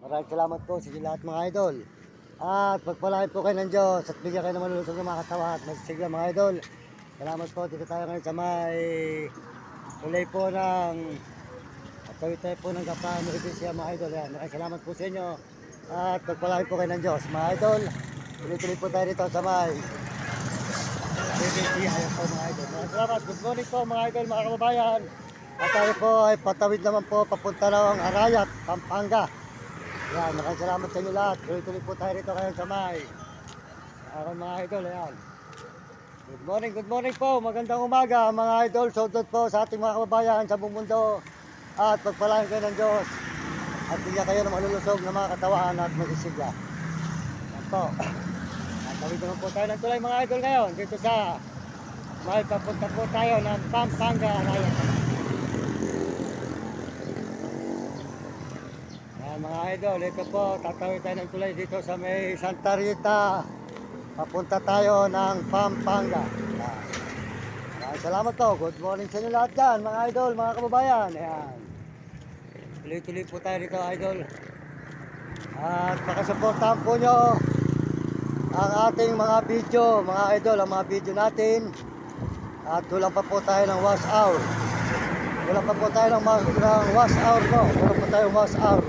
Maraming salamat po sa inyo lahat mga idol. At pagpalain po kayo ng Diyos at bigyan kayo ng malulusog na mga katawan at magsisigla mga idol. Salamat po. Dito tayo ngayon sa may tulay po ng at tawid tayo po ng Gapan Nuevesia mga idol. Yan. Maraming salamat po sa inyo. At pagpalain po kayo ng Diyos mga idol. Tuloy-tuloy po tayo dito sa may Nuevesia. Ayan po mga idol. Maraming salamat. Good morning po mga idol, mga kababayan. At tayo po ay patawid naman po papunta ng Arayat, Pampanga. Yan, maraming salamat sa inyo lahat. Tuloy-tuloy po tayo rito ngayon sa may mga idol. Ayan. Good morning po. Magandang umaga mga idol. Shoutout po sa ating mga kababayan sa buong mundo. At pagpalain kayo ng Diyos. At bigyan kayo ng malulusog na mga katawan at magisigla. Yan po. At tawid naman po tayo ng tulay mga idol ngayon. Dito sa may papunta po tayo ng Pampanga, Arayat. Mga idol, ito po, tatawid tayo ng tulay dito sa may Santa Rita. Papunta tayo ng Pampanga. Maraming salamat po. Good morning sa inyo lahat dyan, mga idol, mga kababayan. Ayan. Tuloy-tuloy po tayo dito, idol. At pakasuportahan po nyo ang ating mga video, mga idol, ang mga video natin. At kulang pa po tayo ng wash hour. Kulang pa po tayo ng wash hour po. Kulang pa tayo ng wash hour.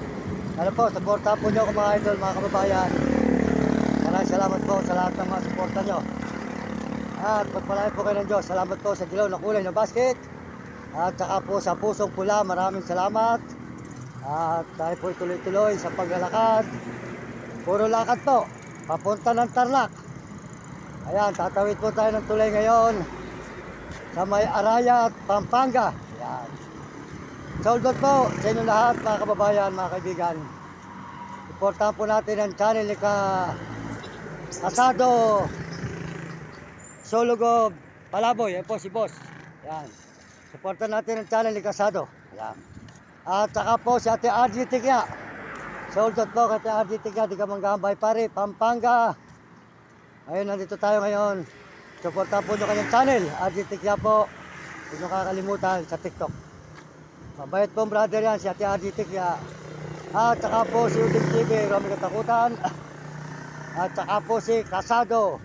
Ano po, supportahan po nyo ako mga idol, mga kababayan. Maraming salamat po sa lahat ng mga suporta nyo. At pagpalain po kayo ng Diyos. Salamat po sa dilaw na kulay ng basket. At saka po sa pusong pula, maraming salamat. At tayo po tuloy-tuloy sa paglalakad. Puro lakad po, papunta ng Tarlac. Ayan, tatawid po tayo ng tulay ngayon sa may Arayat, Pampanga. Ayan. Shoutout po sa inyo lahat mga kababayan, mga kaibigan. Supportahan po natin ang channel ni Kasado Sologo Palaboy. Yan po si Boss. Yan. Supportahan natin ang channel ni Kasado. Yan. At saka po si Ate RG Tikya. Shoutout po kay Ate RG Tikya, di ka manggambay pare, Pampanga. Ayun, nandito tayo ngayon. Supportahan po nyo kanyang channel, RG Tikya po. Huwag nyo kakalimutan sa TikTok. Mabait pong brother yan, si Ate RG Tikya. At saka po si Uding TV, Rami Katakutan. At saka po si Kasado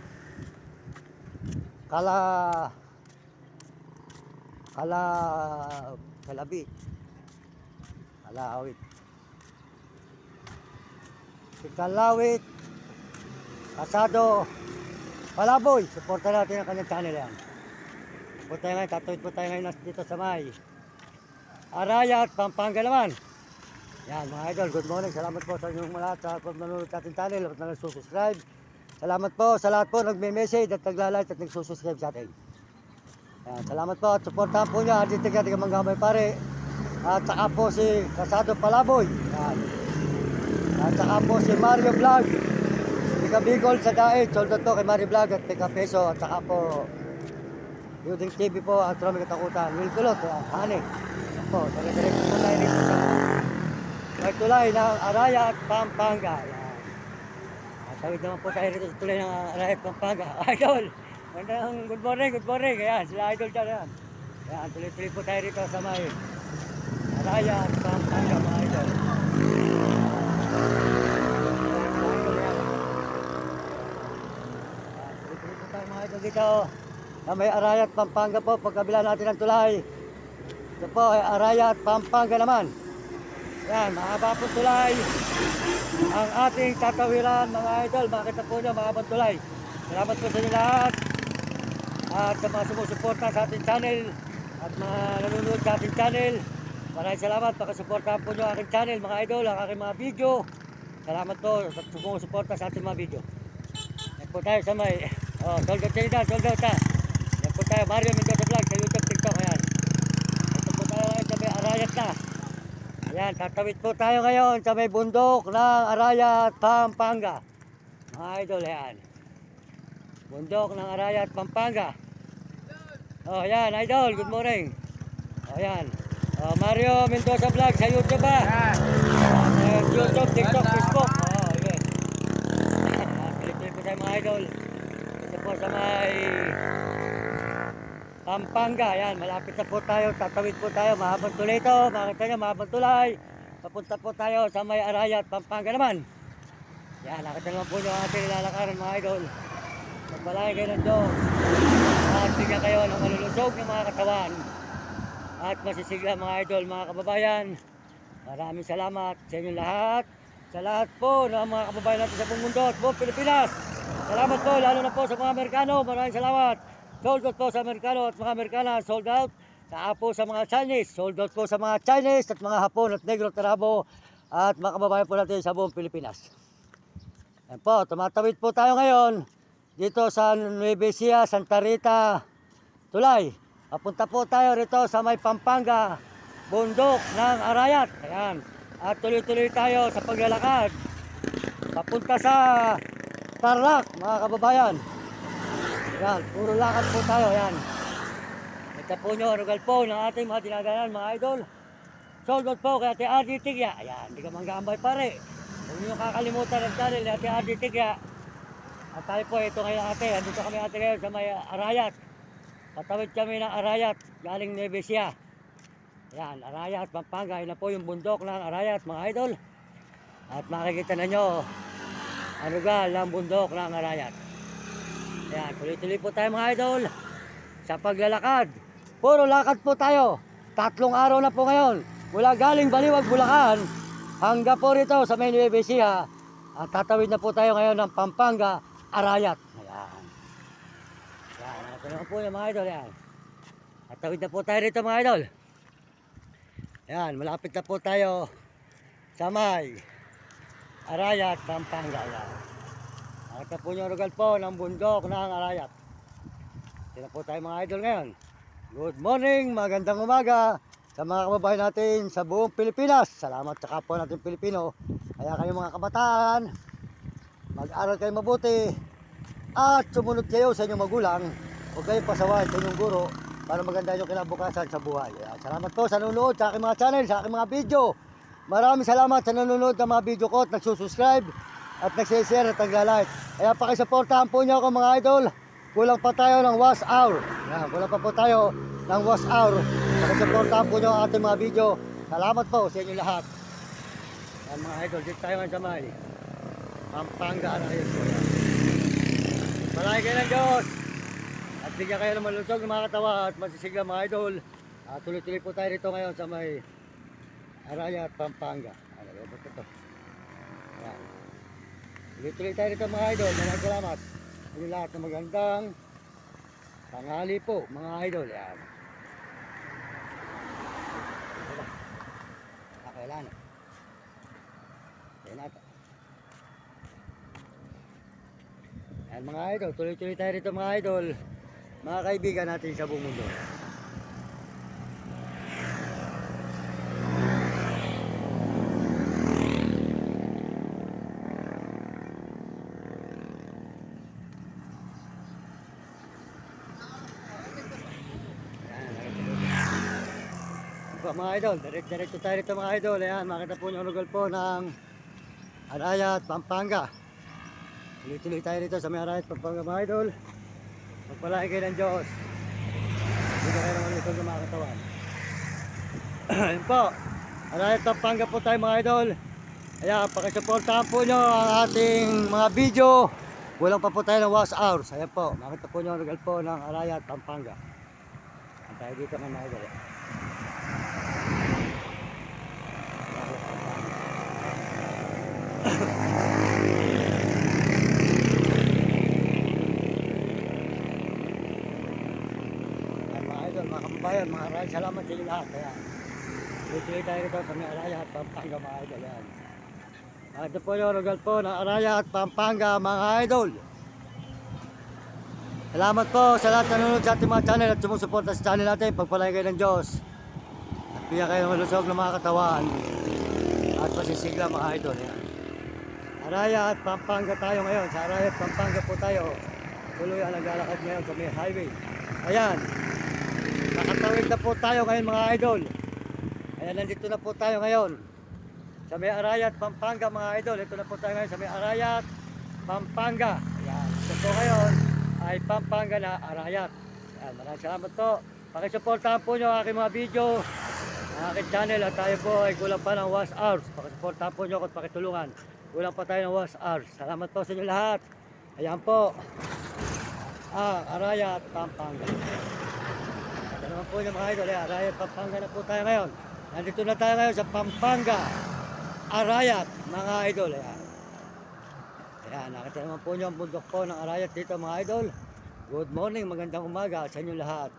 Kalawit. Si Kalawit Kasado Palaboy. Supportan natin ang kanyang channel yan. Po tayo ngayon, tatuwid po tayo ngayon dito sa may Arayat, Pampanga naman. Yan mga idol, good morning. Salamat po sa inyong lahat sa nanonood sa ating channel at nagsusubscribe. Salamat po sa lahat po nagme-message at nagla-like at nagsusubscribe sa atin. Yan, salamat po at supportahan po niya. Dito ka, di ka manggamay pare. At saka po si Kasado Palaboy. Yan. At saka po si Mario Vlog. Tika Bicol sa Daig. Soldot to kay Mario Vlog at Tika Peso. At saka po Uding TV po at Rami Katakutan. Wilkulot, Hani. Po, dire-diretso po tayo dito sa may tulay ng Arayat, Pampanga. Yan. At tawid naman po tayo dito sa tulay ng Arayat, Pampanga. Idol! Good morning. Ayan, sila idol dyan. Ayan. Ayan, tuloy-tuloy po tayo dito sa may Arayat, Pampanga, mga idol. Tuloy-tuloy po tayo mga idol dito sa may Arayat, Pampanga po. Pagkabila natin ang tulay. Ito po ay Arayat, Pampanga naman. Yan, mahaba po tulay ang ating tatawiran mga idol. Makita po nyo, mahabang tulay. Salamat po sa inyo lahat. At sa mga sumusuporta sa ating channel at mga nanonood sa ating channel, maraming salamat. Pakasuportahan po nyo aking channel mga idol, ang aking mga video. Salamat po sa sumusuporta sa ating mga video. Yan po tayo sa may sold out ha. Yan po tayo, Mario Mendoza Vlog sa YouTube, TikTok. Ayan. Ito po tayo ngayon sa may Arayat na. Ayan, tatawid po tayo ngayon sa may bundok ng Arayat, Pampanga. Mga idol, ayan. Bundok ng Arayat, Pampanga. Oh, ayan, idol, good morning. Oh, ayan. Oh, Mario Mendoza Vlog sa YouTube ba? YouTube, TikTok, Facebook. Oh, okay. Tuloy-tuloy po tayo mga idol. Ito po sa may Pampanga, yan, malapit na po tayo, tatawid po tayo, mahabang tulay ito, makita nyo, mahabang tulay. papunta po tayo sa may Arayat, Pampanga naman. Yan, nakita naman po nyo ang ating nilalakaran mga idol. Magbalay kayo ng Diyos. At bigyan kayo ng malulusog ng mga katawan. At masisigla mga idol, mga kababayan. Maraming salamat sa inyong lahat. Sa lahat po ng mga kababayan natin sa buong mundo at buong Pilipinas. Salamat po, lalo na po sa mga Amerikano. Maraming salamat. Sold out po sa Amerikano at mga Amerikana. Sold out. Saka po sa mga Chinese. Sold out po sa mga Chinese at mga Hapon at Negro Tarabo. At mga kababayan po natin sa buong Pilipinas. Yan po, tumatawid po tayo ngayon. Dito sa Nueva Ecija, Santa Rita, Tulay. Papunta po tayo rito sa may Pampanga, bundok ng Arayat. Ayan. At tuloy-tuloy tayo sa paglalakad. Papunta sa Tarlac, mga kababayan. Ayan, puro lakad po tayo. Ayan. Ito po nyo, rugal po ng ating mga dinaganan, mga idol. Sold out po kay Ate Adi Tigya. Ayan, hindi ka manggambay pare. Huwag nyo kakalimutan ang channel ni Ate Adi Tigya. At tayo po, ito ngayon ate. Andito kami ate ngayon sa may Arayat. Patawid kami ng Arayat, galing Nueva Ecija. Ayan, Arayat, Pampanga. Yun na po yung bundok ng Arayat, mga idol. At makikita na nyo ang lugar ng bundok ng Arayat. Ayan, tuloy-tuloy po tayo mga idol sa paglalakad. Puro lakad po tayo. 3 araw na po ngayon. Mula galing Baliwag, Bulacan, hanggang po rito sa may Nueva Ecija. At tatawid na po tayo ngayon ng Pampanga, Arayat. Ayan. Ayan, ito naman po yung mga idol. Ayan. Tatawid na po tayo rito mga idol. Ayan, malapit na po tayo sa may Arayat, Pampanga. Ayan. Nakita po yung lugar po ng bundok ng Arayat. Ito na po tayo mga idol ngayon. Good morning, magandang umaga sa mga kababayan natin sa buong Pilipinas. Salamat sa kapwa natin Pilipino. Kaya kayo mga kabataan, mag-aral kayo mabuti at sumunod kayo sa inyong magulang. Huwag kayong pasawahin sa inyong guro para maganda yung kinabukasan sa buhay. Salamat po sa nanonood sa aking mga channel, sa aking mga video. Maraming salamat sa nanonood ng mga video ko at nagsusubscribe at nagsishare at nagla-like. Kaya pakisuportahan po niyo ako mga idol. Kulang pa tayo ng wash hour. Kulang pa po tayo ng wash hour. Pakisuportahan po niyo ang ating mga video. Salamat po sa inyo lahat. Yan mga idol, dito tayo ngayon sa may Pampanga na yun po. Palagi kayo ng Diyos. At bigyan kayo ng malusog ng mga katawa at masisigla mga idol. Tuloy-tuloy po tayo rito ngayon sa may Arayat, Pampanga. Ano ba ito? Yan. Tuloy-tuloy tayo rito mga idol. Maraming salamat. Yung lahat ng magandang tanghali po mga idol. Yan. Kailan. Yan natin. Yan mga idol, tuloy-tuloy tayo rito mga idol. Mga kaibigan natin sa buong mundo. Mga idol, diretso tayo rito mga idol. Ayan, makita po nyo ang lugar po ng Arayat, Pampanga. Tuloy-tuloy tayo rito sa may Arayat, Pampanga mga idol. Magpalain kayo ng Diyos. Hindi ka kayo naman ito ng mga katawan. Ayan po, Arayat, Pampanga po tayo mga idol. Ayan, pakisuportahan po nyo ang ating mga video. Kulang pa po tayo ng wash hours. Ayan po, makita po nyo ang lugar po ng Arayat, Pampanga. Ayan tayo dito mga idol. Mga kababayan, mga Arayat, salamat sa inyo lahat. Kaya tuloy tayo rito sa may Arayat, Pampanga mga idol. Yan. Ito po yung lugar po ng Arayat, Pampanga mga idol. Salamat po sa lahat na nanonood sa ating mga channel at sumusuporta sa channel natin. Pagpalain kayo ng Diyos at bigyan kayo ng malusog ng mga katawan at pasisigla mga idol. Yan. Arayat, Pampanga tayo ngayon. Sa Arayat, Pampanga po tayo. Tuloy ang naglalakad ngayon sa may highway. Ayan. Nakatawid na po tayo ngayon mga idol. Ayan, nandito na po tayo ngayon sa may Arayat, Pampanga mga idol. Ito na po tayo ngayon sa may Arayat, Pampanga. Ayan, ito po ngayon ay Pampanga na Arayat. Ayan, maraming salamat po. Pakisuportahan po nyo ang aking mga video ang aking channel at tayo po ay kulang pa ng wash hours. Pakisuportahan po nyo ako at pakitulungan. Kulang pa tayo ng wash hours. Salamat po sa inyo lahat. Ayan po ang Arayat, Pampanga. Ito naman po yung mga idol, Arayat, Pampanga na po tayo ngayon. Nandito na tayo ngayon sa Pampanga, Arayat, mga idol. Ayan, nakita naman po nyo ang bundok po ng Arayat dito mga idol. Good morning, magandang umaga sa inyo lahat.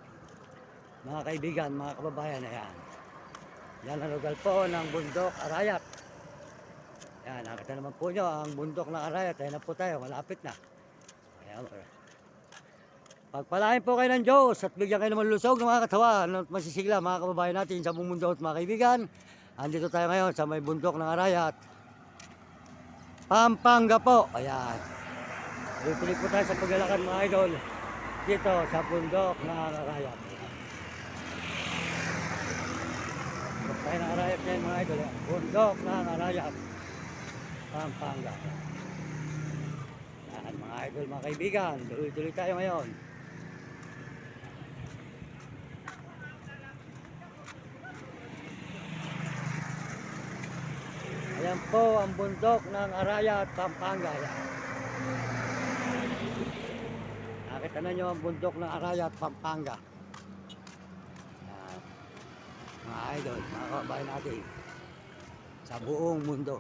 Mga kaibigan, mga kababayan, ayan. Yan ang lugar po ng bundok Arayat. Ayan, nakita naman po nyo ang bundok ng Arayat. Ayan na po tayo, malapit na. Ayan, pagpalain po kayo ng Diyos at bigyan kayo ng malulusog ng mga katawan at masisigla mga kababayan natin sa buong mundo at mga kaibigan. Andito tayo ngayon sa may bundok ng Arayat, Pampanga po. Ayan. Tuloy po tayo sa paglalakad mga idol dito sa bundok ng Arayat. Bundok tayo ng Arayat ngayon mga idol. Bundok ng Arayat, Pampanga. Ayan mga idol, mga kaibigan. Tuloy tayo ngayon. Ayan po ang bundok ng Arayat, Pampanga. Nakita na nyo ang bundok ng Arayat, Pampanga. Ayan. Mga idol, mga kababayan natin sa buong mundo.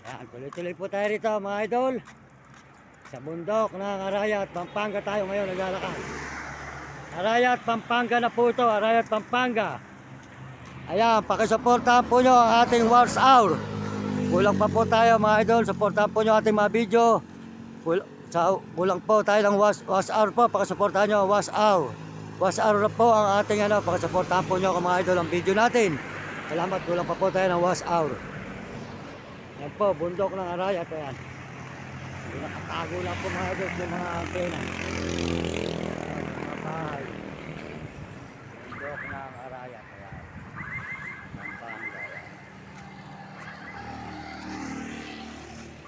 Ayan, tuloy-tuloy po tayo rito mga idol. Sa bundok ng Arayat, Pampanga tayo ngayon naglalakad. Arayat, Pampanga na po ito. Arayat, Pampanga. Ayan, pakisuportahan po nyo ang ating wash hour. Kulang pa po tayo mga idol. Suportahan po nyo ating mga video. Kulang po tayo ng wash hour po. Pakisuportahan nyo ang wash hour. Wash hour na po ang ating pakisuportahan po nyo mga idol ang video natin. Salamat, kulang pa po tayo ng wash hour. Ayan po, bundok ng Arayat. Ayan. Nakatago lang po mga idol yung mga antena.